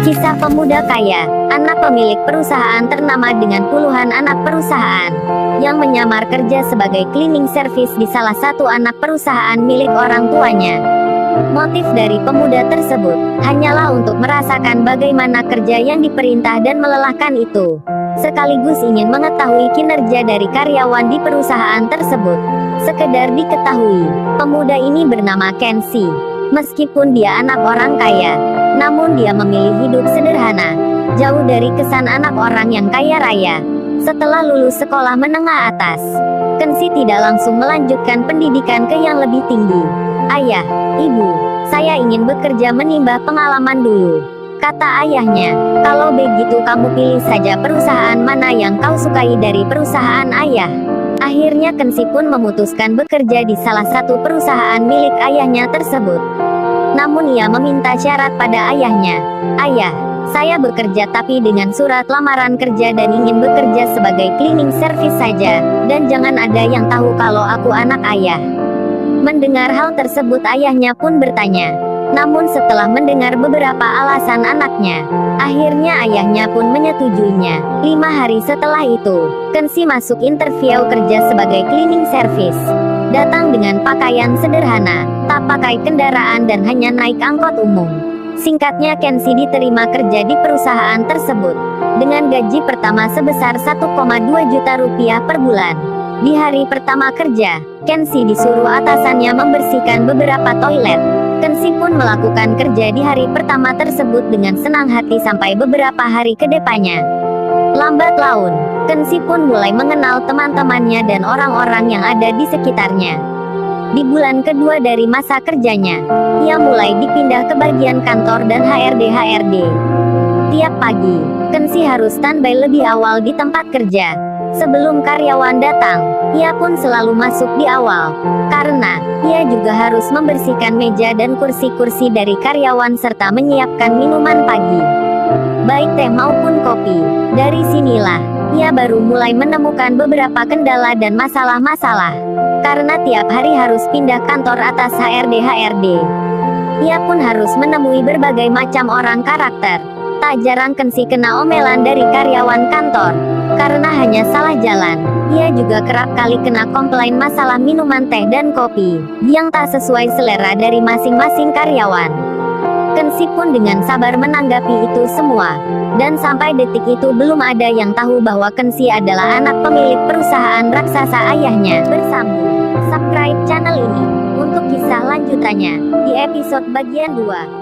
Kisah pemuda kaya, anak pemilik perusahaan ternama dengan puluhan anak perusahaan, yang menyamar kerja sebagai cleaning service di salah satu anak perusahaan milik orang tuanya. Motif dari pemuda tersebut, hanyalah untuk merasakan bagaimana kerja yang diperintah dan melelahkan itu, sekaligus ingin mengetahui kinerja dari karyawan di perusahaan tersebut. Sekedar diketahui, pemuda ini bernama Kenshi. Meskipun dia anak orang kaya, namun dia memilih hidup sederhana, jauh dari kesan anak orang yang kaya raya. Setelah lulus sekolah menengah atas, Kenshi tidak langsung melanjutkan pendidikan ke yang lebih tinggi. "Ayah, Ibu, saya ingin bekerja menimba pengalaman dulu," kata ayahnya. "Kalau begitu kamu pilih saja perusahaan mana yang kau sukai dari perusahaan ayah." Akhirnya Kenshi pun memutuskan bekerja di salah satu perusahaan milik ayahnya tersebut. Namun ia meminta syarat pada ayahnya. "Ayah, saya bekerja tapi dengan surat lamaran kerja dan ingin bekerja sebagai cleaning service saja, dan jangan ada yang tahu kalau aku anak ayah." Mendengar hal tersebut ayahnya pun bertanya. Namun setelah mendengar beberapa alasan anaknya, akhirnya ayahnya pun menyetujuinya. 5 hari setelah itu, Kenshi masuk interview kerja sebagai cleaning service. Datang dengan pakaian sederhana, tak pakai kendaraan dan hanya naik angkot umum. Singkatnya Kenshi diterima kerja di perusahaan tersebut, dengan gaji pertama sebesar 1,2 juta rupiah per bulan. Di hari pertama kerja, Kenshi disuruh atasannya membersihkan beberapa toilet. Kenshi pun melakukan kerja di hari pertama tersebut dengan senang hati sampai beberapa hari ke depannya. Lambat laun, Kenshi pun mulai mengenal teman-temannya dan orang-orang yang ada di sekitarnya. Di bulan kedua dari masa kerjanya, ia mulai dipindah ke bagian kantor dan HRD. Tiap pagi, Kenshi harus standby lebih awal di tempat kerja. Sebelum karyawan datang, ia pun selalu masuk di awal, karena ia juga harus membersihkan meja dan kursi-kursi dari karyawan serta menyiapkan minuman pagi, baik teh maupun kopi. Dari sinilah, ia baru mulai menemukan beberapa kendala dan masalah-masalah, karena tiap hari harus pindah kantor atas HRD. Ia pun harus menemui berbagai macam orang karakter. Tak jarang Kenshi kena omelan dari karyawan kantor, karena hanya salah jalan. Ia juga kerap kali kena komplain masalah minuman teh dan kopi, yang tak sesuai selera dari masing-masing karyawan. Kenshi pun dengan sabar menanggapi itu semua, dan sampai detik itu belum ada yang tahu bahwa Kenshi adalah anak pemilik perusahaan raksasa ayahnya. Bersambung, subscribe channel ini, untuk kisah lanjutannya, di episode bagian 2.